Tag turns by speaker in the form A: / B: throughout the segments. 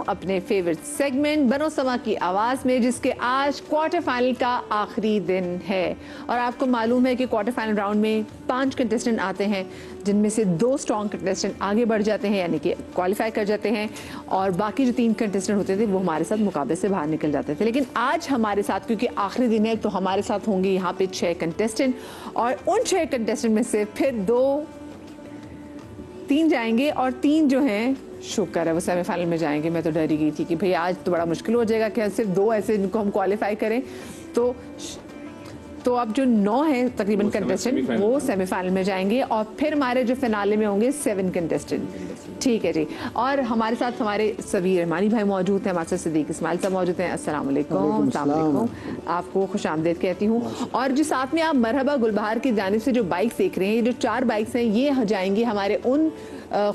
A: अपने favourite segment बनो समा की आवाज़ में, जिसके आज क्वार्टर फाइनल का आखिरी दिन है। और आपको मालूम है कि क्वार्टर फाइनल राउंड में 5 कंटेस्टेंट आते हैं, जिनमें से 2 स्ट्रॉन्ग कंटेस्टेंट आगे बढ़ जाते हैं, यानी कि क्वालिफाई कर जाते हैं, और बाकी जो 3 कंटेस्टेंट होते थे वो हमारे साथ मुकाबले से बाहर निकल जाते थे। लेकिन आज हमारे साथ, क्योंकि आखिरी दिन है, तो हमारे साथ होंगे यहाँ पे 6 कंटेस्टेंट, और उन 6 कंटेस्टेंट में से फिर 3 जाएंगे और 3 जो हैं शुक्र है वो सेमीफाइनल में जाएंगे। मैं तो डर ही गई थी कि भाई आज तो बड़ा मुश्किल हो जाएगा कि सिर्फ 2 ऐसे जिनको हम क्वालिफाई करें। तो अब जो 9 हैं तकरीबन कंटेस्टेंट वो सेमीफाइनल में जाएंगे, और फिर हमारे जो फिनाले में होंगे 7 कंटेस्टेंट। ठीक है जी। और हमारे साथ हमारे सभी रहमानी भाई मौजूद हैं, हमारे साथ सिद्दीक इस्माइल साहब मौजूद हैं। अस्सलाम वालेकुम। आपको खुश आमदीद कहती हूँ। और जो साथ में आप मरहबा गुलबहार की जानिब से जो बाइक्स देख रहे हैं, ये जो 4 बाइक्स हैं, ये जाएंगी हमारे उन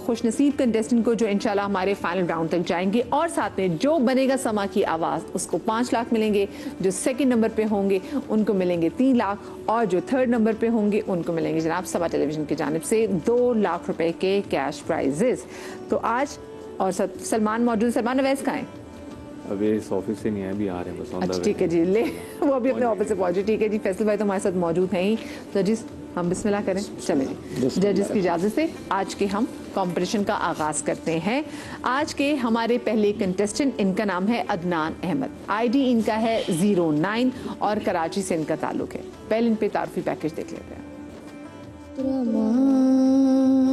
A: खुशनसीब कंटेस्टेंट को जो इंशाल्लाह हमारे फाइनल राउंड तक जाएंगे। और साथ में जो बनेगा समा की आवाज़ उसको 5 लाख मिलेंगे, जो 2nd नंबर पे होंगे उनको मिलेंगे 3 लाख, और जो 3rd नंबर पे होंगे उनको मिलेंगे जनाब समा टेलीविजन की जानिब से 2 लाख रुपए के कैश प्राइजेस। तो आज और सलमान मौजूद। सलमान अवैस कहाँ है?
B: अभी इस ऑफिस से नहीं है, अभी आ रहे हैं बस।
A: अच्छा ठीक है जी, ले वो अभी अपने ऑफिस से पहुंचे। ठीक है जी, फैसल भाई तो हमारे साथ मौजूद हैं ही। जजिस हम बिस्मिल्लाह करें, चले जी। जजिस की इजाज़त से आज के हम कंपटीशन का आगाज़ करते हैं। आज के हमारे पहले कंटेस्टेंट, इनका नाम है अदनान अहमद, ID इनका है 09 और कराची से इनका ताल्लुक है। पहले इन पे तारफी पैकेज देख लेते हैं।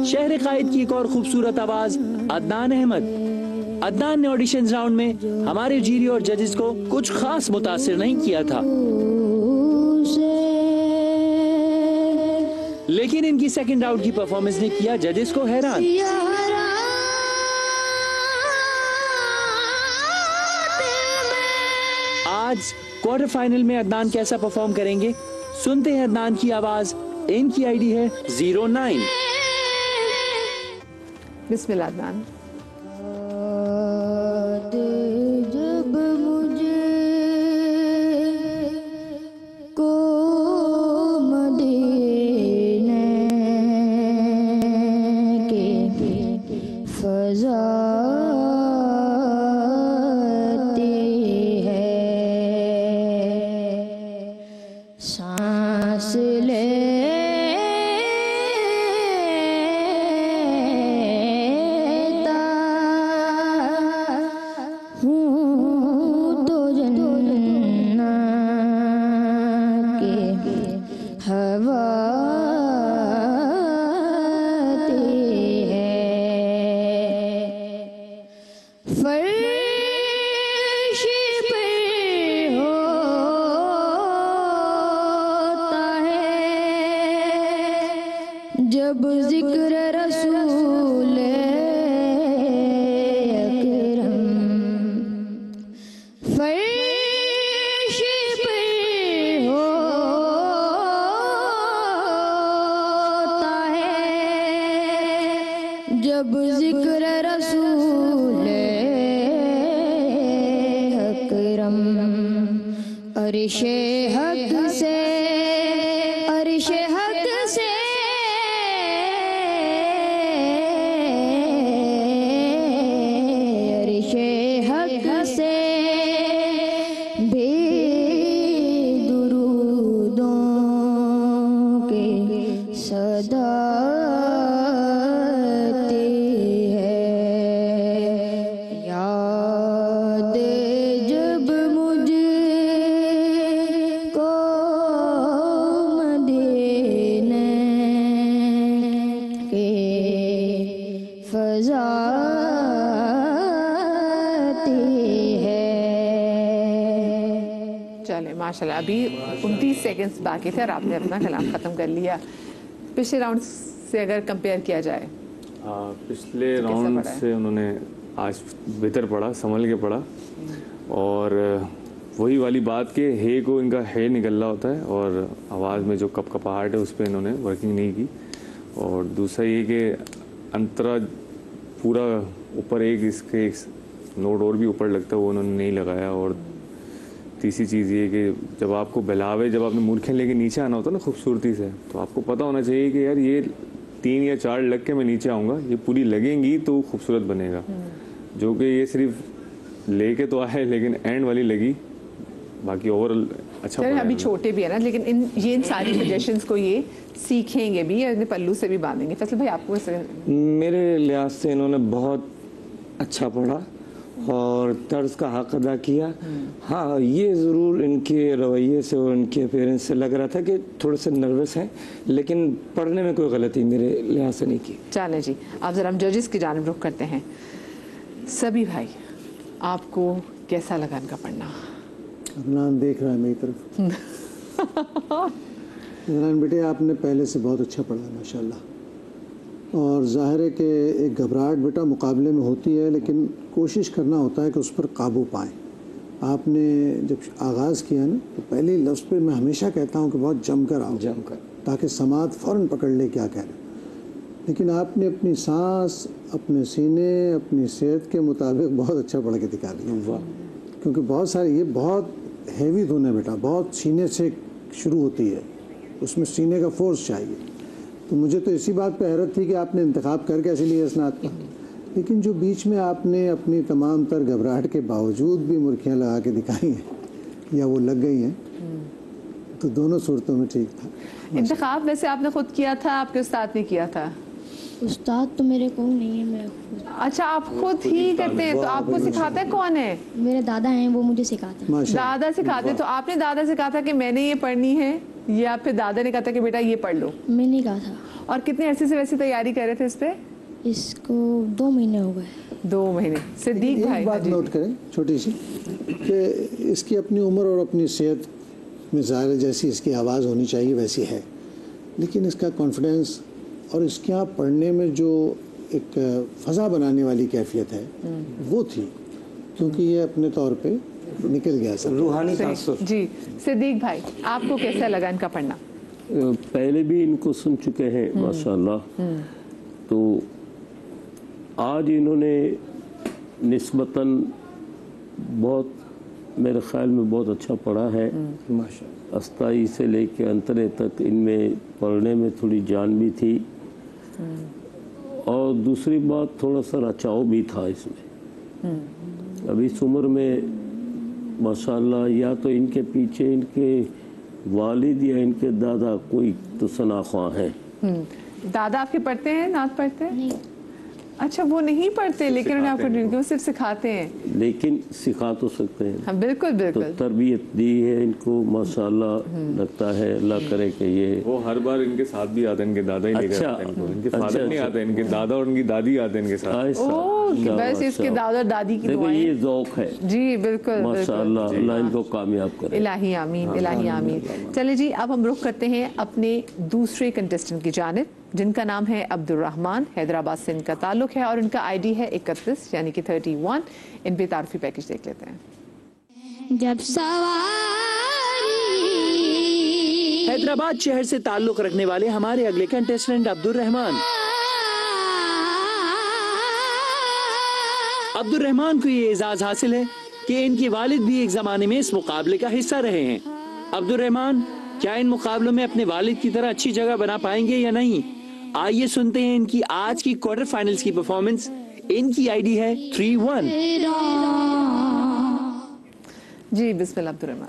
C: शहर कायद की एक और खूबसूरत आवाज अदनान अहमद। अदनान ने ऑडिशन राउंड में हमारे जूरी और जजेस को कुछ खास मुतासिर नहीं किया था, लेकिन इनकी 2nd राउंड की परफॉर्मेंस ने किया जजेस को हैरान। आज क्वार्टर फाइनल में अदनान कैसा परफॉर्म करेंगे, सुनते हैं अदनान की आवाज। इनकी ID है 09।
A: बिस्मिल्लाह अदनान।
D: जब जिक्र रसूल अकरम फर्श पे होता है, जब जिक्र रसूल अकरम अर्शे हक से अर्शे हक से
A: माशाल्लाह अभी 29 सेकंड्स बाकी थे और आपने अपना कलाम ख़त्म कर लिया। पिछले राउंड से अगर कंपेयर किया जाए,
B: पिछले राउंड से उन्होंने आज बेहतर पढ़ा, संभल के पढ़ा, और वही वाली बात कि हे को इनका हे निकल रहा होता है, और आवाज़ में जो कपकपाहट है उस पर इन्होंने वर्किंग नहीं की। और दूसरा ये कि अंतरा पूरा ऊपर इसके एक नोट और भी ऊपर लगता है, वो उन्होंने नहीं लगाया। और तीसरी चीज़ ये कि जब आपको बहलावे, जब आपने मूर्खें लेके नीचे आना होता है ना खूबसूरती से, तो आपको पता होना चाहिए कि यार ये 3 या 4 लग के मैं नीचे आऊँगा, ये पूरी लगेंगी तो खूबसूरत बनेगा। जो कि ये सिर्फ लेके तो आए लेकिन एंड वाली लगी, बाकी ओवरऑल अच्छा
A: सर
B: पड़ा
A: अभी
B: है।
A: छोटे भी है ना, लेकिन इन सारी सजेशंस को ये सीखेंगे भी और इन्हें पल्लू से भी बांधेंगे। फैसल भाई आपको
E: मेरे लिहाज से इन्होंने बहुत अच्छा पढ़ा और तर्ज का हक अदा किया। हाँ, ये ज़रूर इनके रवैये से और इनके अपीयरेंस से लग रहा था कि थोड़े से नर्वस हैं, लेकिन पढ़ने में कोई गलती मेरे लिहाज से नहीं की।
A: चलें जी, अब ज़रा हम जजेस की जानिब रुख करते हैं। सभी भाई, आपको कैसा लगा इनका पढ़ना?
F: अदनान देख रहा है मेरी तरफ। अदनान बेटे, आपने पहले से बहुत अच्छा पढ़ा है माशाल्लाह, और ज़ाहिर है कि एक घबराहट बेटा मुकाबले में होती है, लेकिन कोशिश करना होता है कि उस पर काबू पाएँ। आपने जब आगाज़ किया ना, तो पहले लफ्ज़ पे मैं हमेशा कहता हूँ कि बहुत जमकर आओ, ताकि समात फ़ौरन पकड़ ले क्या कह रहे हैं। लेकिन आपने अपनी सांस, अपने सीने, अपनी सेहत के मुताबिक बहुत अच्छा पढ़ के दिखा दिया। क्योंकि बहुत सारे, ये बहुत हैवी धुन है बेटा, बहुत सीने से शुरू होती है, उसमें सीने का फोर्स चाहिए। तो मुझे तो इसी बात पे हैरत थी कि आपने इंतखाब करके ऐसे लिए स्नात का, लेकिन जो बीच में आपने अपनी तमाम तर घबराहट के बावजूद भी मुर्खियाँ लगा के दिखाई हैं या वो लग गई हैं, तो दोनों सूरतों में ठीक था।
A: इंतखाब वैसे आपने खुद किया था, आपके उस्ताद ने किया था?
D: उस्ताद तो मेरे को नहीं है, मैं खुद।
A: अच्छा, आप खुद ही करते हैं? तो आपको सिखाता है कौन है?
D: मेरे दादा हैं, वो मुझे सिखाते हैं।
F: माशाल्लाह।
A: दादा सिखाते। तो आपने दादा से कहा था कि मैंने ये पढ़नी है, या फिर दादा ने कहा था कि बेटा ये पढ़ लो?
D: मैंने कहा था।
A: और कितने अरसे से वैसे तैयारी कर रहे थे इस पे?
D: इसको 2 महीने हो गए।
A: 2 महीने। सिद्दीक भाई,
F: एक बात
A: जी।
F: नोट करें छोटी सी, कि इसकी अपनी उम्र और अपनी सेहत में ज़ाहिर है जैसी इसकी आवाज़ होनी चाहिए वैसी है, लेकिन इसका कॉन्फिडेंस और इसके यहाँ पढ़ने में जो एक फ़ज़ा बनाने वाली कैफियत है वो थी, क्योंकि ये अपने तौर पे निकल गया सब।
E: रूहानी
A: सही।
E: तासुर।
A: जी सिद्दीक भाई, आपको कैसा लगा इनका पढ़ना?
G: पहले भी इनको सुन चुके हैं माशाल्लाह। तो आज इन्होंने निस्बतन बहुत, मेरे ख्याल में बहुत अच्छा पढ़ा है
E: माशाल्लाह।
G: अस्ताई से लेके अंतरे तक इनमें पढ़ने में थोड़ी जान भी थी, और दूसरी बात थोड़ा सा रचाव भी था इसमें। अब इस उम्र में माशाल्लाह, या तो इनके पीछे इनके वालिद या इनके दादा कोई तो सनाख्वां हैं।
A: दादा आपके पढ़ते हैं, नात पढ़ते हैं?
D: नहीं,
A: अच्छा, वो नहीं पढ़ते, लेकिन उन्हें आपको वो सिर्फ सिखाते हैं।
G: लेकिन सिखा तो सकते हैं।
A: हाँ बिल्कुल
G: तो
A: बिल्कुल।
G: तरबियत दी है इनको माशाल्लाह। लगता है अल्लाह करे कि ये
B: वो हर बार इनके साथ भी आते हैं, इनके दादा ही लेकर
G: अच्छा।
B: आते हैं इनको। इनके
G: अच्छा,
B: फादर नहीं
G: अच्छा।
B: आते, इनके दादा और इनकी दादी आते हैं इनके साथ।
G: ऐसा।
A: ओह,
G: क्या
A: बस
G: बात
A: इसके
G: है।
A: दादा और दादी की
G: देखो
A: दुआएं।
G: ये ज़ौक है
A: जी बिल्कुल बिल्कुल।
G: माशाल्लाह। अल्लाह इनको कामयाब करे।
A: इलाही आमीन, इलाही आमीन। चलिए जी, अब हम रुख करते हैं अपने दूसरे कंटेस्टेंट की जानिब, जिनका नाम है अब्दुल रहमान। हैदराबाद से इनका ताल्लुक है और इनका आईडी है 31 यानी कि 31। इन पे तारुफी पैकेज देख लेते हैं।
D: जब सवारी
C: हैदराबाद शहर से ताल्लुक रखने वाले हमारे अगले कंटेस्टेंट अब्दुल रहमान। अब्दुल रहमान को ये एजाज हासिल है कि इनके वालिद भी एक जमाने में इस मुकाबले का हिस्सा रहे हैं। अब्दुल रहमान क्या इन मुकाबलों में अपने वालिद की तरह अच्छी जगह बना पाएंगे या नहीं? आइए सुनते हैं इनकी आज की क्वार्टर फाइनल्स की परफॉर्मेंस। इनकी आईडी है 31।
A: जी बिस्मिल्लाह अब्दुल रहमान।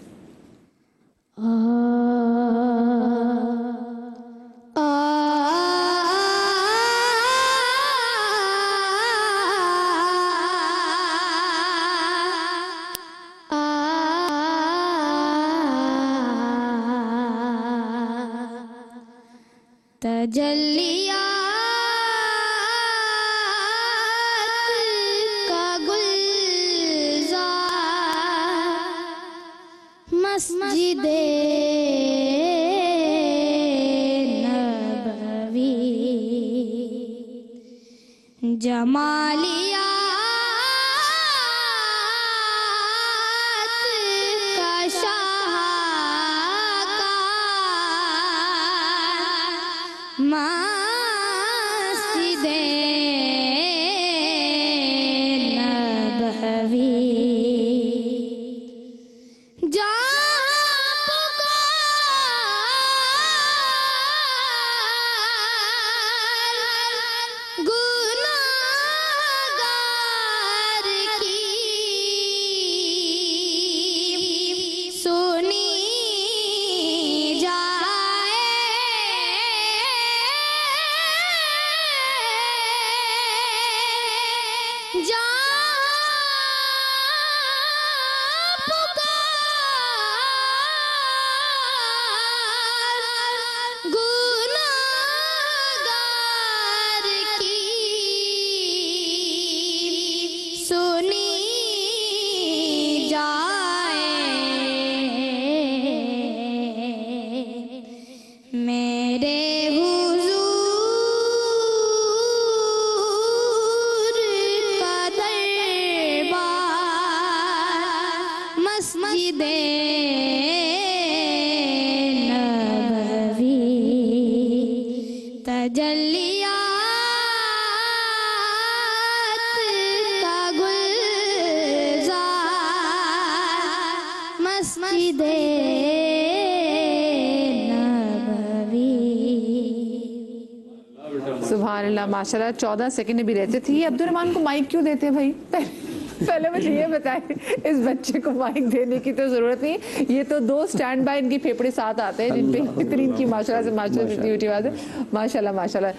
D: तजल्लियात का गुलजार मस्जिदे नबवी जमालियात का शाहकार मस्जिदे नबवी जहाँ मस्जिदे नबवी तजल्लियात का गुलजार मस्जिदे
A: सुभान अल्लाह माशाल्लाह 14 सेकंड भी रहते थे। ये अब्दुर्रहमान को माइक क्यों देते हैं भाई? पहले मुझे ये बताएं, इस बच्चे को माइक देने की तो जरूरत नहीं। ये तो 2 स्टैंड बाय इनके फेफड़े साथ आते हैं जिन पे इतनी इनकी माशाल्लाह से माशाल्लाह बात है। माशाल्लाह माशाल्लाह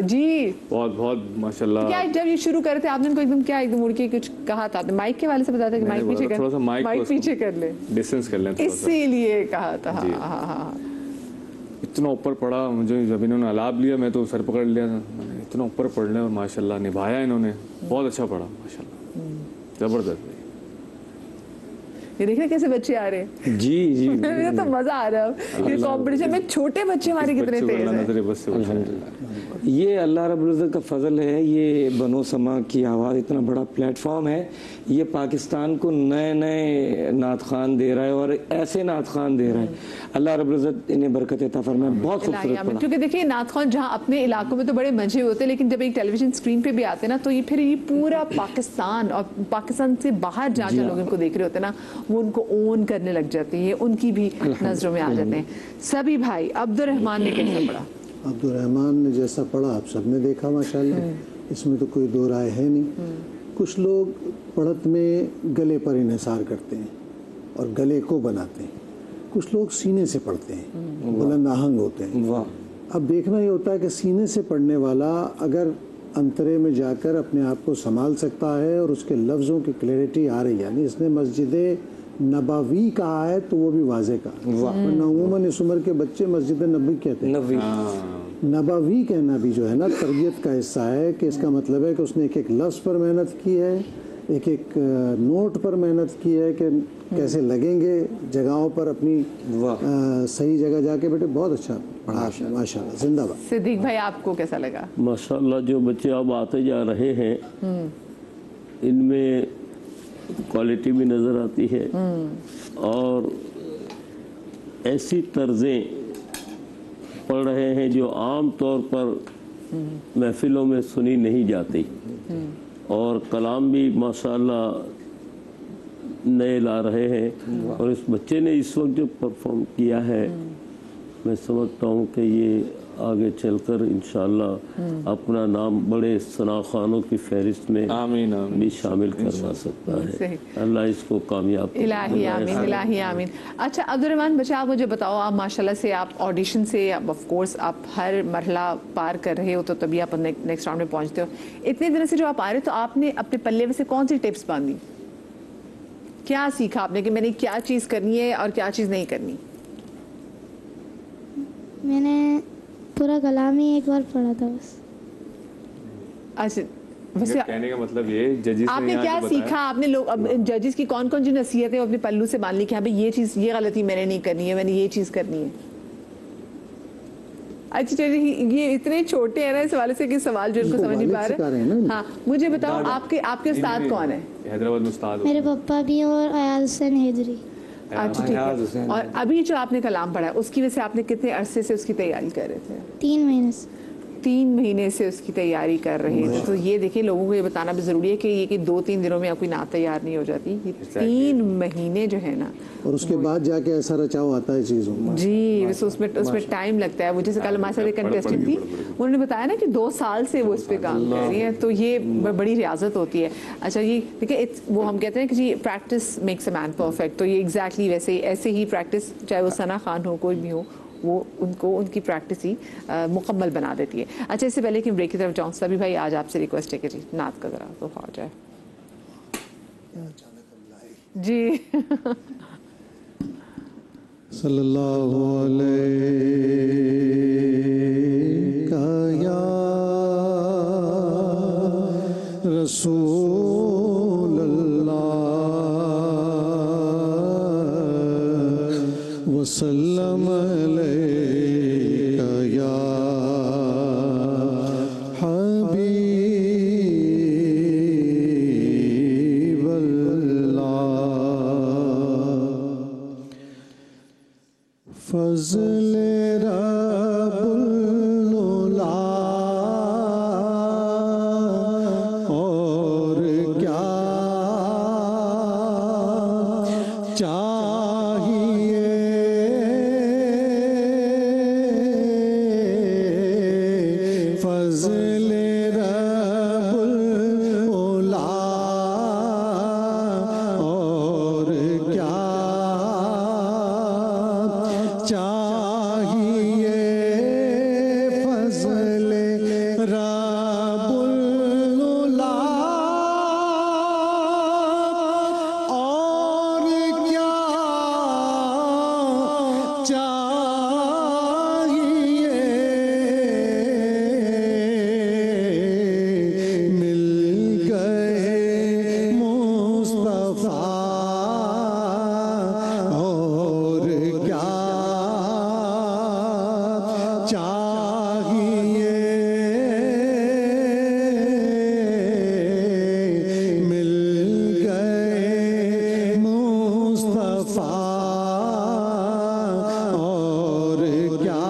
A: जी
B: बहुत बहुत माशाल्लाह।
A: क्या जब ये शुरू करे थे आपने इनको एकदम क्या एकदम उड़ के कुछ कहा था आपने? माइक के वाले से बताया था कि माइक पीछे कर,
B: थोड़ा सा माइक
A: पीछे कर ले,
B: डिस्टेंस कर लें,
A: इसीलिए कहा था। हाँ।
B: इतना ऊपर पड़ा मुझे, जब इन्होंने अलाप लिया मैं तो सर पकड़ लिया था, इतना ऊपर पढ़ने और माशाल्लाह निभाया इन्होंने, बहुत अच्छा पढ़ा माशाल्लाह, जबरदस्त।
A: ये देख रहे कैसे बच्चे आ रहे हैं।
E: जी जी
A: मुझे तो मजा आ रहा है। ये कंपटीशन में छोटे बच्चे हमारे कितने तेज हैं।
E: ये अल्लाह रब्बुल इज़्ज़त का फजल है। ये बनो समा की आवाज़ इतना बड़ा प्लेटफॉर्म है, ये पाकिस्तान को नए नए नात खान दे रहा है और ऐसे नात खान दे रहा है। अल्लाह रब्बुल इज़्ज़त इन्हें बरकत अता फरमाए। बहुत खूबसूरत पढ़ा।
A: क्योंकि देखिए नात खान जहाँ अपने इलाकों में तो बड़े मजे होते हैं, लेकिन जब एक टेलीविजन स्क्रीन पे भी आते हैं ना तो ये फिर ये पूरा पाकिस्तान और पाकिस्तान से बाहर जहाँ लोग इनको देख रहे होते हैं ना वो उनको ओन करने लग जाते हैं, उनकी भी नजरों में आ जाते हैं। सभी भाई अब्दुर्रहमान ने कैसे पढ़ा?
F: अब्दुर्रहमान ने जैसा पढ़ा आप सबने देखा माशाल्लाह, इसमें तो कोई दो राय है नहीं। कुछ लोग पढ़त में गले पर इन्हिसार करते हैं और गले को बनाते हैं, कुछ लोग सीने से पढ़ते हैं, बुलंद आहंग होते हैं।
E: वाह।
F: अब देखना ये होता है कि सीने से पढ़ने वाला अगर अंतरे में जाकर अपने आप को संभाल सकता है और उसके लफ्ज़ों की क्लैरिटी आ रही है, यानी इसने मस्जिद नबवी कहा है तो वो भी वाज़े कहा, वरना उमूमन इस उम्र के बच्चे मस्जिद नबवी कहते हैं। नबवी कहना भी जो है ना तरबियत का हिस्सा है, कि इसका मतलब है कि उसने एक एक लफ्ज़ पर मेहनत की है, एक एक नोट पर मेहनत की है कि कैसे लगेंगे जगहों पर अपनी सही जगह जाके। बेटे बहुत अच्छा पढ़ा माशाल्लाह, जिंदाबाद।
A: सिद्दीक भाई आपको कैसा लगा?
G: माशाल्लाह जो बच्चे अब आते जा रहे हैं इनमें क्वालिटी भी नज़र आती है और ऐसी तर्जें पढ़ रहे हैं जो आम तौर पर महफिलों में सुनी नहीं जाती और कलाम भी माशाल्लाह नए ला रहे हैं। और इस बच्चे ने इस वक्त जो परफॉर्म किया है मैं समझता हूँ कि ये आगे चलकर इंशाअल्लाह अपना नाम बड़े सनाखानों की फहरिस्त में
B: आमीन
G: भी शामिल करवा सकता है। अल्लाह इसको कामयाब
A: इलाही आमीन, इलाही आमीन। अच्छा अब्दुर्रहमान बच्चा आप मुझे बताओ, आप माशाल्लाह से आप ऑडिशन से ऑफ कोर्स आप हर मरहला पार कर रहे हो तो तभी आप नेक्स्ट राउंड में पहुंचते हो। इतने दिनों से जो आप आ रहे हो तो आपने अपने पल्ले में से कौन सी टिप्स बांधी? क्या सीखा आपने कि मैंने क्या चीज़ करनी है और क्या चीज़ नहीं करनी?
D: मैंने पूरा कलाम ही एक बार पढ़ा था बस।
A: अच्छा वैसे
B: कहने का मतलब ये जजेस
A: आपने क्या सीखा? आपने लोग अब जजेस की कौन कौन सी नसीहतें अपने पल्लू से बांध ली कि हाँ भाई ये चीज़ ये गलती मैंने नहीं करनी है, मैंने ये चीज़ करनी है? अच्छा चलिए ये इतने छोटे हैं ना इस वाले से कि सवाल जो इनको समझ नहीं पा रहे। हाँ मुझे बताओ आपके उस्ताद कौन है?
B: हैदराबाद में उस्ताद
D: मेरे पापा भी और अयाज हुसैन हैदरी।
A: अच्छा ठीक है। और अभी जो आपने कलाम पढ़ा है उसकी वजह से आपने कितने अरसे से उसकी तैयारी कर रहे थे?
D: 3 महीने से।
A: 3 महीने से उसकी तैयारी कर रहे थे। तो ये देखिए लोगों को ये बताना भी जरूरी है कि ये कि 2-3 दिनों में कोई नात तैयार नहीं हो जाती, ये 3 महीने जो है ना
F: और उसके बाद जाके ऐसा रचाव आता है चीज़ों में। जी
A: वैसे उसमें टाइम लगता है। वो जैसे कल हमारे साथ एक कंटेस्टेंट थी उन्होंने बताया ना कि 2 साल से वो इस पे काम कर रही है, तो ये बड़ी रियाजत होती है। अच्छा ये देखिए वो हम कहते हैं कि जी practice makes a man perfect, तो ये एग्जैक्टली वैसे ऐसे ही प्रैक्टिस चाहे वो सना खान हो कोई भी हो वो उनकी प्रैक्टिस ही मुकम्मल बना देती है। अच्छा इससे पहले कि ब्रेक की तरफ जाऊँ सभी भाई आज आपसे रिक्वेस्ट है कि जी नात का जरा तो हो जाए जी।
F: सल्लल्लाहु अलैहि या रसूल अल्लाह वसल्लम अलैका या हबीब अल्लाह। फज़ले रब्बुल उला और क्या चाहिए फज़ले रब्बुल उला और क्या चाहिए फज़ले रब्बुल उला और क्या चाहिए मिल गए मुस्तफा और क्या चाहिए मिल गए मुस्तफा और क्या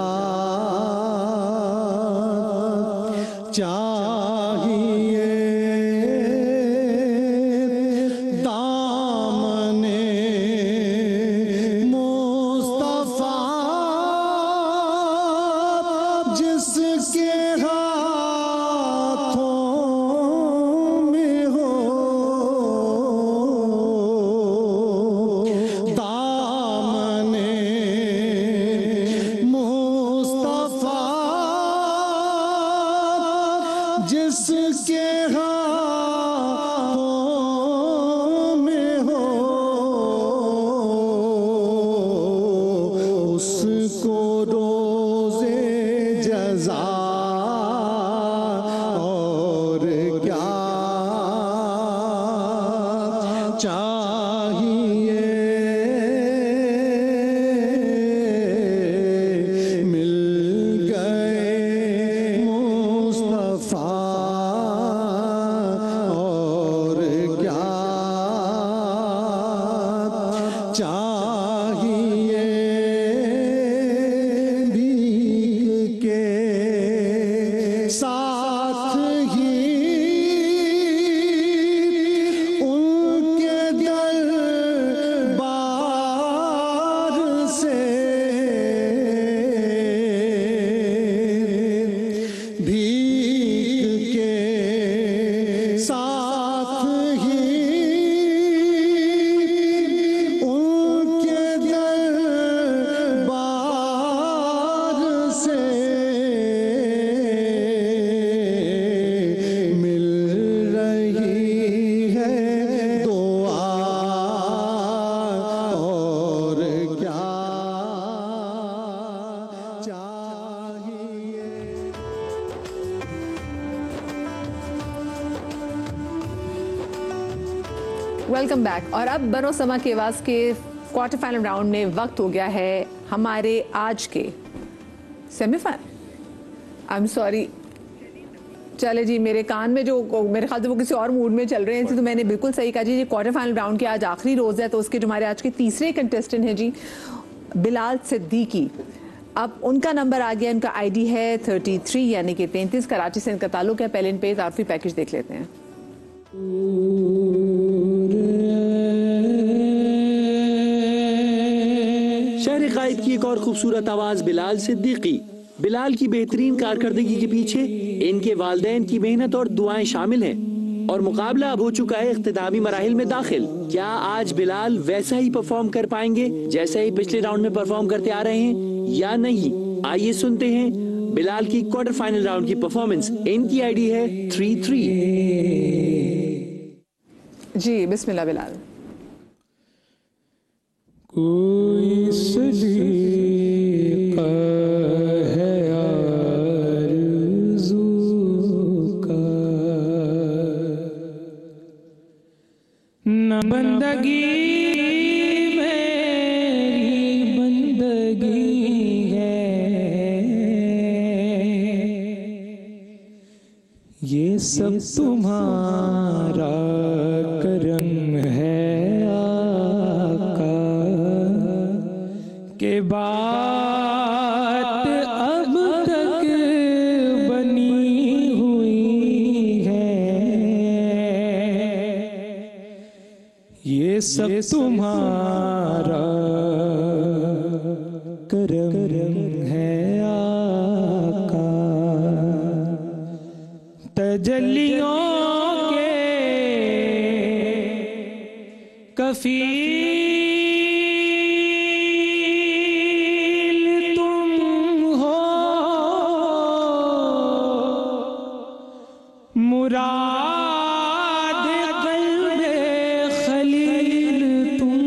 F: चाहिए दामने मुस्तफा जिसके हाथों में हो दामने मुस्तफा जिसके हाथों में हो उसको रोज़े जज़ा और क्या चाहिए मिल गए मुस्तफा और क्या चाहिए भीख के साथ ही उनके दरबार से भीख के साथ ही उनके दरबार से मिल रही है दुआ और क्या चाहिए
A: वेलकम बैक। और अब बनो समा के आवाज के क्वार्टर फाइनल राउंड में वक्त हो गया है हमारे आज के सेमीफाइनल। आई एम सॉरी, चले जी, मेरे कान में जो मेरे ख्याल से वो किसी और मूड में चल रहे हैं, तो मैंने बिल्कुल सही कहा जी। ये क्वार्टर फाइनल राउंड के आज आखिरी रोज है, तो उसके जो हमारे आज के तीसरे कंटेस्टेंट हैं जी बिलाल सिद्दीकी। अब उनका नंबर आ गया, उनका आईडी है 33 यानी कि 33। कराची से इनका ताल्लुक है। पहले इन पे तारफी पैकेज देख लेते हैं।
C: शहर कायद की एक और खूबसूरत आवाज बिलाल सिद्दीकी। बिलाल की बेहतरीन कारकर्दगी के पीछे इनके वालिदैन की मेहनत और दुआएं शामिल हैं और मुकाबला अब हो चुका है इख्तितामी मराहिल में दाखिल। क्या आज बिलाल वैसा ही परफॉर्म कर पाएंगे जैसा ही पिछले राउंड में परफॉर्म करते आ रहे हैं या नहीं? आइए सुनते हैं बिलाल की क्वार्टर फाइनल राउंड की परफॉर्मेंस। इनकी आईडी है 33।
A: जी बिस्मिल्लाह बिलाल।
E: कोई सलीका है आरज़ू का, न बंदगी मेरी बंदगी है, ये सब तुम्हारा करम है आका के बाद
H: ये सब तुम्हारा करम है आका, तजल्लियों के कफील तुम हो, मुराद क़ल्बे खलील तुम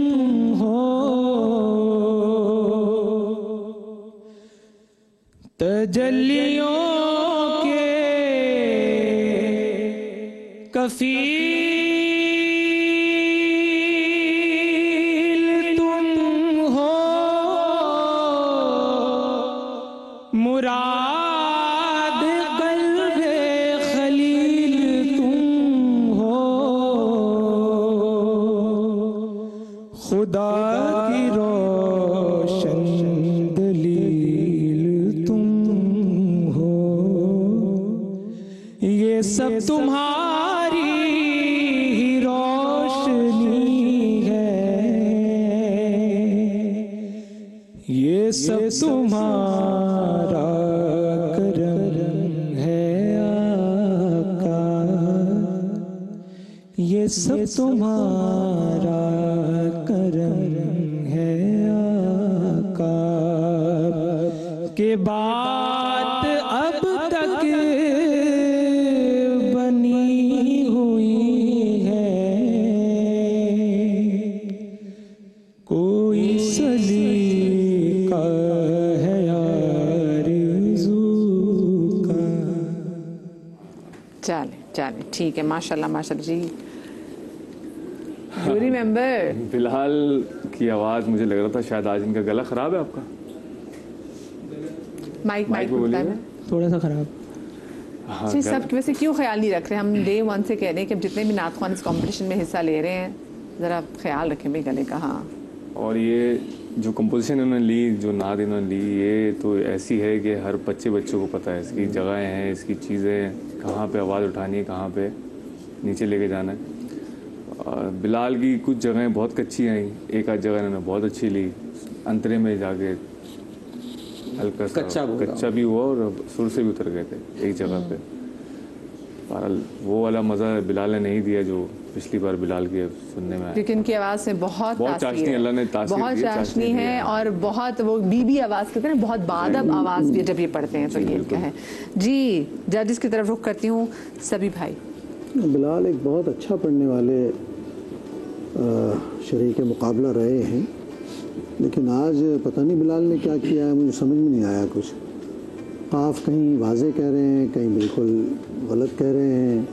H: हो, तजल्लियों के कफील तुम हो, मुराद क़ल्बे खलील तुम हो, खुदा की रोशन दलील तुम हो, ये सब तुम्हारी ही रोशनी है, ये सब तुम्हारा करम है आका, ये सब तुम्हारा करम है आका, के बात अब तक बनी हुई है, कोई सलीका है आरज़ू का।
A: चले ठीक है, माशाल्लाह माशाल्लाह जी। जूरी मेंबर,
B: बिलाल की आवाज़ मुझे लग रहा था शायद आज इनका गला ख़राब है आपका।
A: माइक
B: पे बोलिए।
H: थोड़ा सा खराब।
B: हाँ,
A: जी सब वैसे क्यों ख्याल नहीं रख रहे? हम डे 1 से कह रहे हैं कि अब जितने भी नात ख़्वान इस कंपटीशन में हिस्सा ले रहे हैं ज़रा ख्याल रखें भाई गले का। हाँ,
B: और ये जो कंपोजिशन इन्होंने ली, जो नाद इन्होंने ली, ये तो ऐसी है कि हर बच्चों को पता है इसकी जगहें हैं, इसकी चीज़ें, कहाँ पे आवाज़ उठानी है, कहाँ पे नीचे लेके जाना है। और बिलाल की कुछ जगहें बहुत कच्ची आई, एक आध जगह इन्होंने बहुत अच्छी ली, अंतरे में जाके हल्का सा कच्चा भी हुआ और सुर से भी उतर गए थे एक जगह पे। बहरहाल वो वाला मज़ा बिलाल ने नहीं दिया जो पिछली बार बिलाल की सुनने में आया।
A: लेकिन इनकी आवाज़ में बहुत
B: चाशनी, अल्लाह ने तासीर
A: बहुत
B: दी है,
A: चाशनी है और बहुत वो बीबी आवाज़ कहते हैं ना, बहुत बादब आवाज़ भी जब ये पढ़ते हैं तो ये क्या है जी। जजेस की तरफ रुख करती हूँ। सभी भाई,
F: बिलाल एक बहुत अच्छा पढ़ने वाले शरीक मुकाबला रहे हैं, लेकिन आज पता नहीं बिलाल ने क्या किया है, मुझे समझ में नहीं आया कुछ। काफ कहीं वाजे कह रहे हैं, कहीं बिल्कुल गलत कह रहे हैं।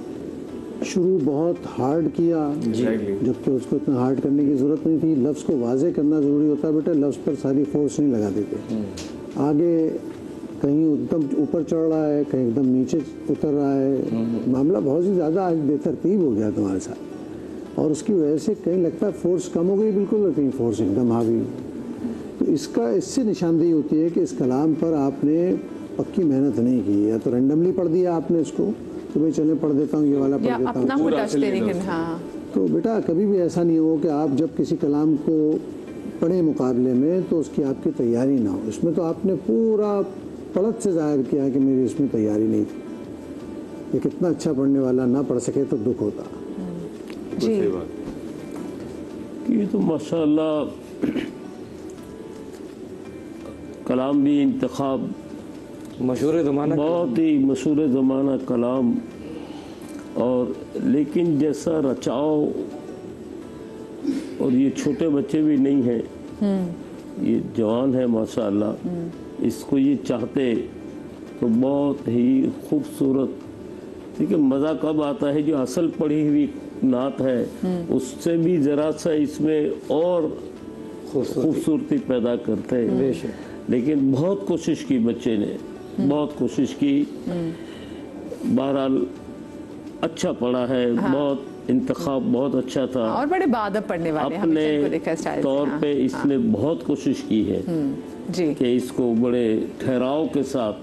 F: शुरू बहुत हार्ड किया जबकि उसको इतना हार्ड करने की ज़रूरत नहीं थी। लफ्ज़ को वाजे करना ज़रूरी होता है बेटा, लफ्ज़ पर सारी फोर्स नहीं लगा देते। आगे कहीं एकदम ऊपर चढ़ रहा है, कहीं एकदम नीचे उतर रहा है। मामला बहुत ही ज़्यादा आज बेतरतीब हो गया तुम्हारे साथ, और उसकी वजह से कहीं लगता है फोर्स कम हो गई बिल्कुल, और कहीं फोर्स एकदम आ गई। तो इससे निशानदेही होती है कि इस कलाम पर आपने पक्की मेहनत नहीं की, या तो रैंडमली पढ़ दिया आपने इसको कि भाई चले पढ़ देता हूँ, ये वाला पढ़ देता हूँ।
A: हाँ।
F: तो बेटा कभी भी ऐसा नहीं हो कि आप जब किसी कलाम को पढ़े मुकाबले में तो उसकी आपकी तैयारी ना हो। इसमें तो आपने पूरा पढ़त से जाहिर किया कि मेरी इसमें तैयारी नहीं थी। ये कितना अच्छा पढ़ने वाला ना पढ़ सके तो दुख होता
A: जी।
G: ये तो माशाल्लाह कलाम भी इंतखाब
E: मशहूर ज़माना,
G: बहुत ही मशहूर ज़माना कलाम, और लेकिन जैसा रचाओ, और ये छोटे बच्चे भी नहीं हैं, ये जवान है माशाल्लाह, इसको ये चाहते तो बहुत ही खूबसूरत। देखिए मज़ा कब आता है, जो असल पढ़ी हुई नात है उससे भी ज़रा सा इसमें और खूबसूरती पैदा करते हैं। लेकिन बहुत कोशिश की बच्चे ने, बहुत कोशिश की, बहरहाल अच्छा पढ़ा है, बहुत इंतखाब बहुत अच्छा था,
A: और बड़े बादब पढ़ने वाले
G: अपने तौर पे इसने बहुत कोशिश की है
A: जी
G: कि इसको बड़े ठहराव के साथ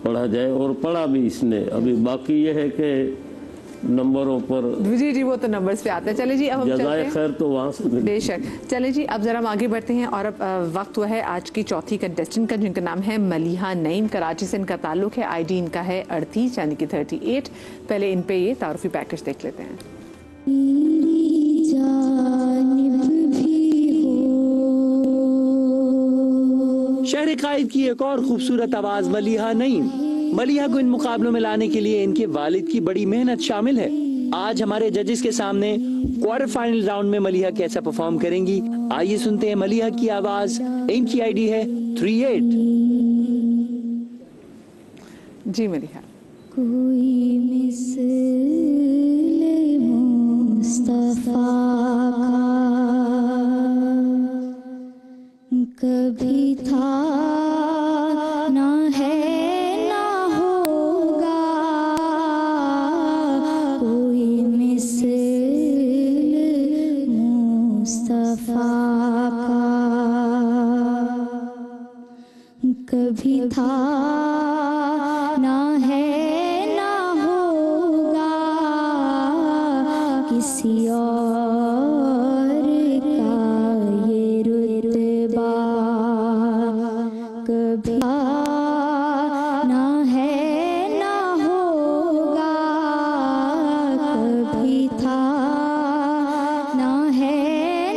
G: पढ़ा जाए, और पढ़ा भी इसने। अभी बाकी यह है कि नंबरों पर
A: जी जी, वो तो नंबर्स पे आता है। चले जी, अब हम चलते
G: जज़ाए
A: हैं।
G: खैर तो वहाँ से मिले।
A: बेशक। चले जी, अब जरा हम आगे बढ़ते हैं और अब वक्त हुआ है आज की चौथी कंटेस्टेंट का, जिनका नाम है मलिहा नईम। कराची से इनका ताल्लुक है। आईडी इनका है 38 यानी कि 38। पहले इन पे ये तारुफी पैकेज देख लेते हैं।
C: शहर कायद की एक और खूबसूरत आवाज मलिहा नईम। मलिहा को इन मुकाबलों में लाने के लिए इनके वालिद की बड़ी मेहनत शामिल है। आज हमारे जजेस के सामने क्वार्टर फाइनल राउंड में मलिहा कैसा परफॉर्म करेंगी, आइए सुनते हैं मलिहा की आवाज। इनकी आईडी है 38।
A: जी मलिहा।
D: कोई मिसले मुस्तफा कभी था ना है ना होगा, कोई मिसले मुस्तफा कभी था ना है ना होगा, किसी और का ये रुतबा कभी ना है ना होगा, कभी था ना है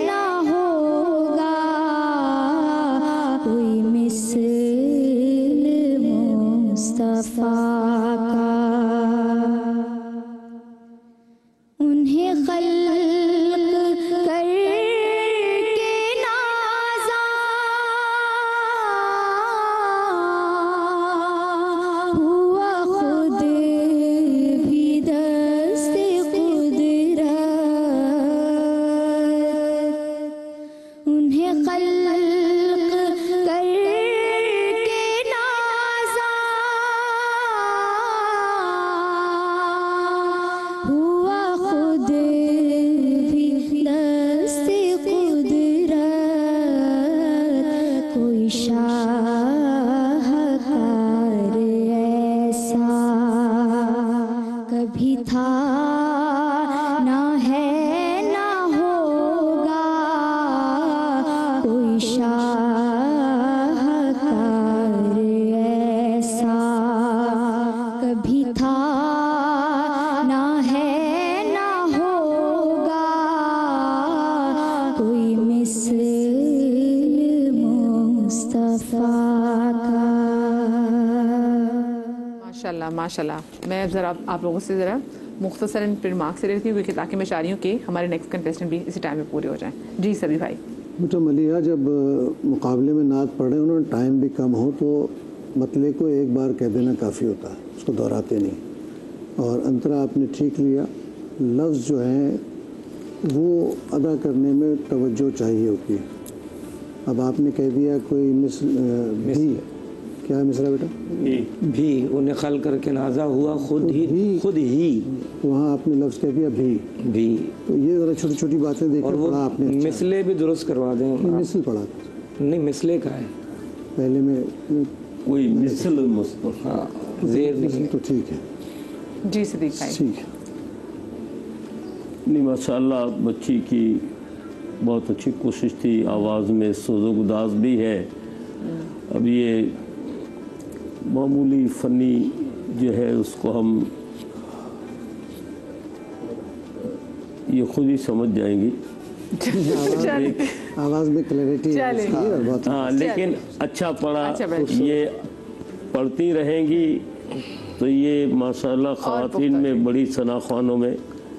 D: ना होगा, कोई मिसल मुस्तफा का। उन्हें खल्क करके नाज़ा हुआ, खुद भी दस्ते कुदरत। उन्हें खल्क करके नाज़ा हुआ, खुद भी दस्ते कुदरत। कोई शाहकार ऐसा कभी था ना है ना होगा, कोई शाहकार ऐसा कभी था ना है ना होगा, कोई मिसल मुस्तफा का।
A: माशाल्लाह माशाल्लाह। मैं अब ज़रा आप लोगों से ज़रा मुख्तसरन फिर मार्क्स ले लेती हूँ, क्योंकि ताकि मैं चाह रही हूँ कि हमारे नेक्स्ट कंटेस्टेंट भी इसी टाइम में पूरे हो जाएं। जी सभी भाई।
F: बेटा मलिहा जब मुकाबले में नात पढ़े, उन्होंने टाइम भी कम हो तो मतले को एक बार कह देना काफ़ी होता है, उसको दोहराते नहीं। और अंतरा आपने ठीक लिया। लफ्ज़ जो हैं वो अदा करने में तवज्जो चाहिए होती है। अब आपने कह दिया कोई भी, क्या है मिसरा बेटा?
E: भी उन्हें खल करके नाजा हुआ, खुद ही
F: वहाँ आपने लफ्ज़ कह दिया भी। तो ये ज़रा छोटी छोटी बातें देखकर पढ़ा आपने। अच्छा।
E: मिसले भी दुरुस्त करवा दें।
F: नहीं, मिसल पढ़ा
E: नहीं, मिसले का है
F: पहले में
G: कोई मिसल मुस्तफा
E: जेर नहीं।
F: तो ठीक है।
A: जी सदीक भाई।
F: ठीक है।
G: नहीं माशाल्लाह, बच्ची की बहुत अच्छी कोशिश थी, आवाज़ में सोज़ो गुदाज भी है। अब ये मामूली फ़नी जो है उसको हम ये खुद ही समझ जाएंगी।
F: आवाज़ में क्लैरिटी है बहुत।
G: हाँ, लेकिन अच्छा पढ़ा।
A: अच्छा पढ़ा।
G: ये पढ़ती रहेंगी तो ये माशाल्लाह ख़वातीन में बड़ी सनाख़वानों में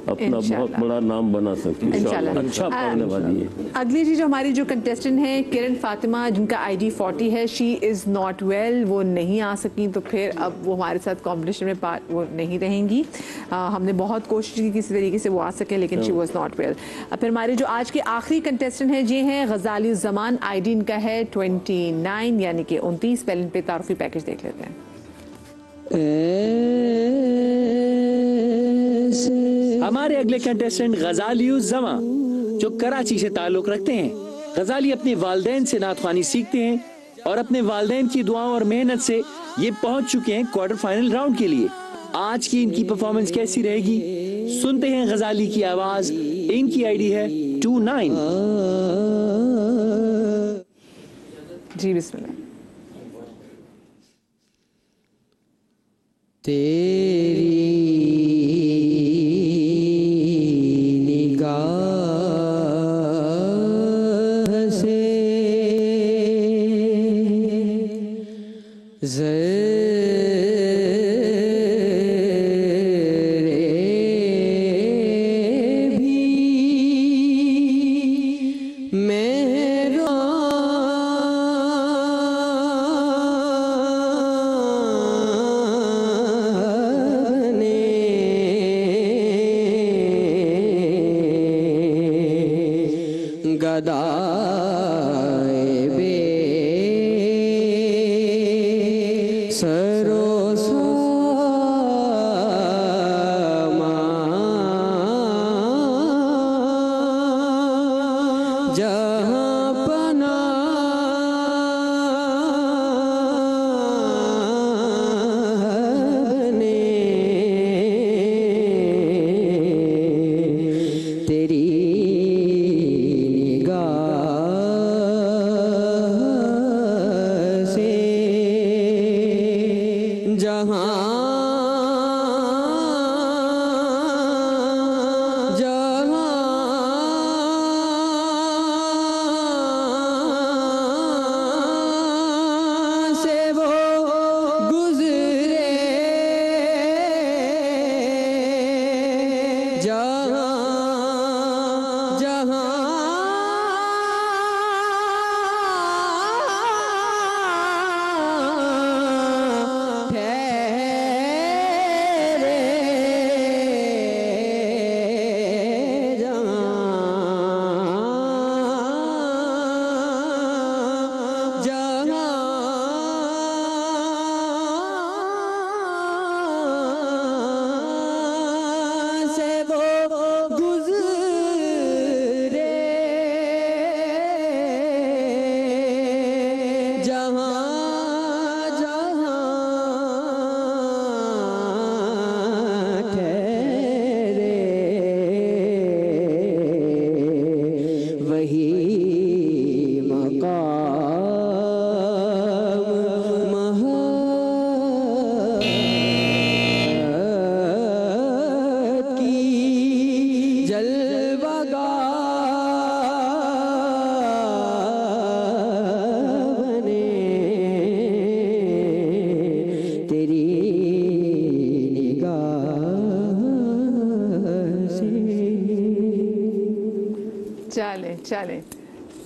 G: अपना बहुत बड़ा नाम बना सकती है। अच्छा पढ़ने वाली है।
A: अगली जी जो हमारी जो कंटेस्टेंट है किरण फातिमा, जिनका आईडी 40 है। शी इज़ नॉट वेल, वो नहीं आ सकी, तो फिर अब वो हमारे साथ कंपटीशन में वो नहीं रहेंगी। हमने बहुत कोशिश की किसी तरीके से वो आ सके, लेकिन शी वॉज नॉट वेल। फिर हमारे जो आज के आखिरी कंटेस्टेंट हैं ये हैं गजाली ज़मान। आईडी इनका है 29 यानी कि 29। पहले इन पे तारुफी पैकेज देख लेते हैं।
C: हमारे अगले कंटेस्टेंट गजाली ज़मा, जो कराची से ताल्लुक रखते हैं। गजाली अपने वालदैन से नातख्वानी सीखते हैं और अपने वालदैन की दुआओं और मेहनत से ये पहुंच चुके हैं क्वार्टर फाइनल राउंड के लिए। आज की इनकी परफॉर्मेंस कैसी रहेगी, सुनते हैं गजाली की आवाज। इनकी आईडी है 29।
A: जी बिस्मिल्लाह।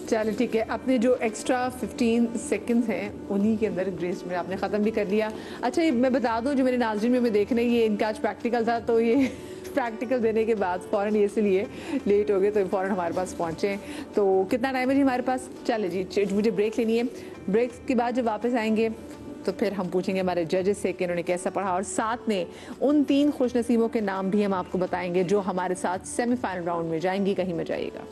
A: चले ठीक है। अपने जो एक्स्ट्रा 15 सेकंड्स हैं उन्हीं के अंदर ग्रेस में आपने ख़त्म भी कर लिया। अच्छा ये मैं बता दूं जो मेरे नाज़रीन में देख रहे हैं, ये इनका आज प्रैक्टिकल था, तो ये प्रैक्टिकल देने के बाद फ़ौरन ये इसलिए लेट हो गए, तो फ़ौरन हमारे पास पहुँचे। तो कितना टाइम है जी हमारे पास? चले जी, मुझे ब्रेक लेनी है। ब्रेक के बाद जब वापस आएंगे तो फिर हम पूछेंगे हमारे जजेस से कि उन्होंने कैसा पढ़ा, और साथ में उन 3 खुशनसीबों के नाम भी हम आपको बताएंगे जो हमारे साथ सेमीफाइनल राउंड में जाएंगी। कहीं में जाइएगा।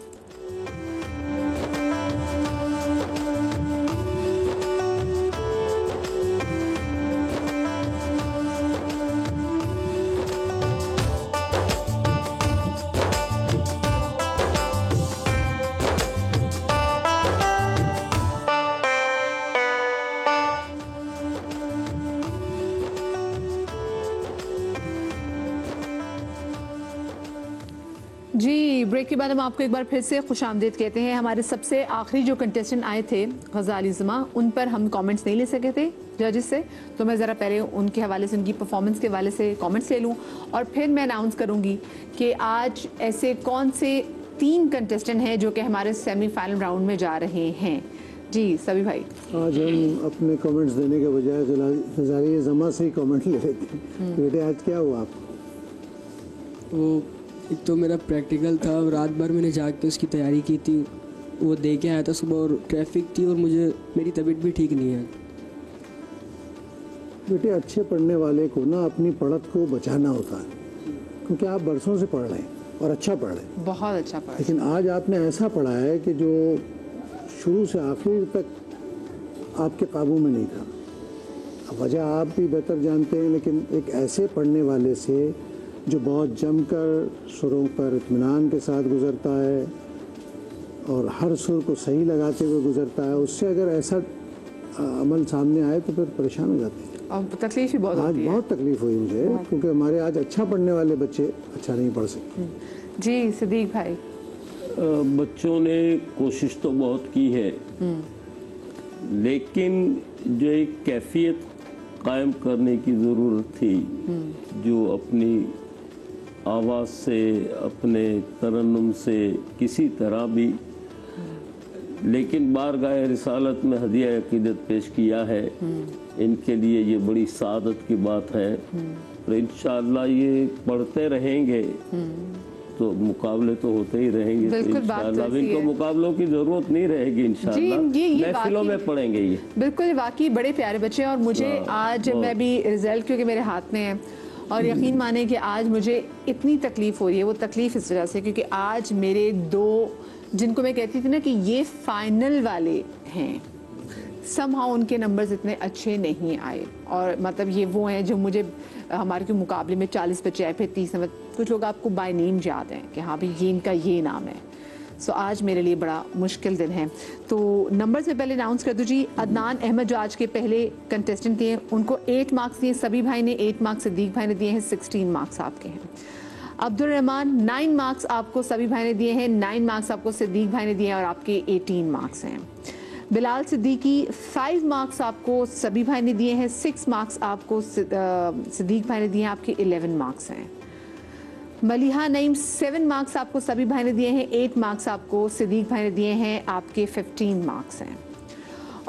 A: जी ब्रेक के बाद हम आपको एक बार फिर से खुशामदीद कहते हैं। हमारे सबसे आखिरी जो कंटेस्टेंट आए थे गजाली ज़मा, उन पर हम कमेंट्स नहीं ले सके थे जजेस से, तो मैं ज़रा पहले उनके हवाले से, उनकी परफॉर्मेंस के हवाले से कमेंट्स ले लूँ और फिर मैं अनाउंस करूँगी कि आज ऐसे कौन से 3 कंटेस्टेंट हैं जो कि हमारे सेमीफाइनल राउंड में जा रहे हैं। जी सभी भाई,
F: आज हम अपने कमेंट्स देने के बजाय गजाली ज़मा से ही कमेंट ले लेते हैं। बेटे आज क्या हुआ आपको?
H: वो एक तो मेरा प्रैक्टिकल था, रात भर मैंने जाग के उसकी तैयारी की थी, वो दे के आया था सुबह, और ट्रैफिक थी और मेरी तबीयत भी ठीक नहीं है।
F: बेटे अच्छे पढ़ने वाले को ना अपनी पढ़त को बचाना होता है, क्योंकि आप बरसों से पढ़ रहे हैं और अच्छा पढ़ रहे हैं,
A: बहुत अच्छा पढ़ा।
F: लेकिन आज आपने ऐसा पढ़ा है कि जो शुरू से आखिर तक आपके काबू में नहीं था। वजह आप भी बेहतर जानते हैं, लेकिन एक ऐसे पढ़ने वाले से जो बहुत जमकर सुरों पर इत्मीनान के साथ गुजरता है और हर सुर को सही लगाते हुए गुजरता है, उससे अगर ऐसा अमल सामने आए तो फिर परेशान हो जाते हैं।
A: और तकलीफ भी बहुत
F: आज
A: होती है।
F: बहुत तकलीफ हुई मुझे, क्योंकि हमारे आज अच्छा पढ़ने वाले बच्चे अच्छा नहीं पढ़ सकते।
A: जी सिद्दीक भाई।
G: बच्चों ने कोशिश तो बहुत की है, लेकिन जो एक कैफियत कायम करने की ज़रूरत थी, जो अपनी आवाज़ से, अपने तरन्नुम से किसी तरह भी, लेकिन बारगाह रिसालत में हदिया अकीदत पेश किया है, इनके लिए ये बड़ी सादत की बात है। और इंशाअल्लाह ये पढ़ते रहेंगे तो मुकाबले तो होते ही रहेंगे।
A: बिल्कुल,
G: तो
A: बात तो
G: इंशाअल्लाह
A: ऐसी
G: इनको
A: है।
G: मुकाबलों की जरूरत नहीं रहेगी इंशाअल्लाह, महफिलों में पढ़ेंगे ये।
A: बिल्कुल, वाकई बड़े प्यारे बच्चे हैं। और मुझे आज मैं भी रिजल्ट क्योंकि मेरे हाथ में है, और यकीन माने कि आज मुझे इतनी तकलीफ हो रही है, वो तकलीफ इस वजह से क्योंकि आज मेरे दो जिनको मैं कहती थी ना कि ये फाइनल वाले हैं, समहाउ उनके नंबर्स इतने अच्छे नहीं आए। और मतलब ये वो हैं जो मुझे हमारे के मुकाबले में 40 बच्चे आए, फिर 30 नंबर, कुछ लोग आपको बाय नेम याद हैं कि हाँ भाई ये इनका ये नाम है। सो आज मेरे लिए बड़ा मुश्किल दिन है। तो नंबर से पहले अनाउंस कर दो जी। अदनान अहमद जो आज के पहले कंटेस्टेंट थे, उनको 8 मार्क्स दिए, सभी भाई ने 8 मार्क्स, सिद्दीक भाई ने दिए हैं 16 मार्क्स आपके हैं। अब्दुल रहमान 9 मार्क्स आपको सभी भाई ने दिए हैं, 9 मार्क्स आपको सिद्दीक भाई ने दिए हैं और आपके 18 मार्क्स हैं। बिलाल सिद्दीकी 5 मार्क्स आपको सभी भाई ने दिए हैं, 6 मार्क्स आपको सिद्दीक भाई ने दिए हैं, आपके 11 मार्क्स हैं। मलिहा नईम 7 मार्क्स आपको सभी भाई ने दिए हैं, 8 मार्क्स आपको सिद्दीक भाई ने दिए हैं, आपके 15 मार्क्स हैं।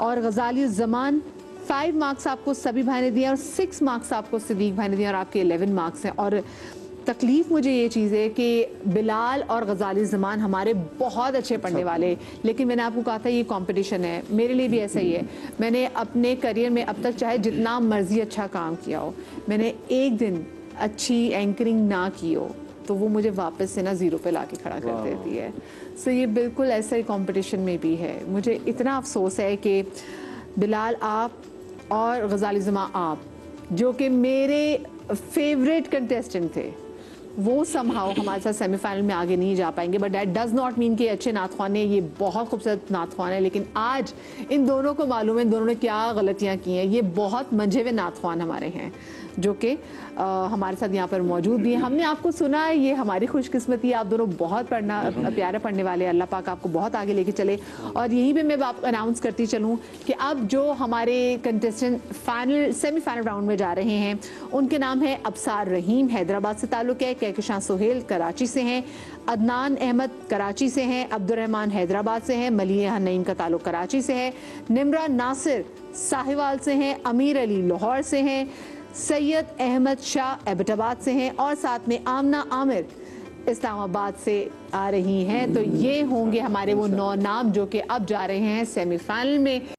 A: और गजाली ज़मान 5 मार्क्स आपको सभी भाई ने दिए और 6 मार्क्स आपको सिद्दीक भाई ने दिए और आपके 11 मार्क्स हैं। और तकलीफ मुझे ये चीज़ है कि बिलाल और गजाली ज़मान हमारे बहुत अच्छे पढ़ने वाले, लेकिन मैंने आपको कहा था ये कंपटीशन है, मेरे लिए भी ऐसा ही है। मैंने अपने करियर में अब तक चाहे जितना मर्जी अच्छा काम किया हो, मैंने एक दिन अच्छी एंकरिंग ना की हो तो वो मुझे वापस से ना ज़ीरो पे लाके खड़ा कर देती है। सो ये बिल्कुल ऐसा ही कंपटीशन में भी है। मुझे इतना अफसोस है कि बिलाल आप और गजाली ज़मान आप, जो कि मेरे फेवरेट कंटेस्टेंट थे, वो समहाउ हमारे साथ सेमीफाइनल में आगे नहीं जा पाएंगे। But that does not mean कि अच्छे नात ख्वान है, ये बहुत खूबसूरत नात ख्वान है, लेकिन आज इन दोनों को मालूम है इन दोनों ने क्या गलतियां की हैं। ये बहुत मंझे हुए नात ख्वान हमारे हैं जो कि हमारे साथ यहाँ पर मौजूद भी हैं। हमने आपको सुना है, ये हमारी खुशकिस्मती है, आप दोनों बहुत प्यारे पढ़ने वाले, अल्लाह पाक आपको बहुत आगे लेके चले। और यहीं पे मैं आप अनाउंस करती चलूँ कि अब जो हमारे कंटेस्टेंट फाइनल सेमीफाइनल राउंड में जा रहे हैं उनके नाम है अबसार रहीम, हैदराबाद से ताल्लुक़ है, कहकशां सोहेल कराची से हैं, अदनान अहमद कराची से हैं, अब्दुल रहमान हैदराबाद से हैं, मलिहा नईम का ताल्लुक कराची से है, निमरा नासिर साहिवाल से हैं, अमीर अली लाहौर से हैं, सैयद अहमद शाह एबटाबाद से हैं और साथ में आमना आमिर इस्लामाबाद से आ रही हैं। तो ये होंगे हमारे वो 9 नाम जो कि अब जा रहे हैं सेमीफाइनल में।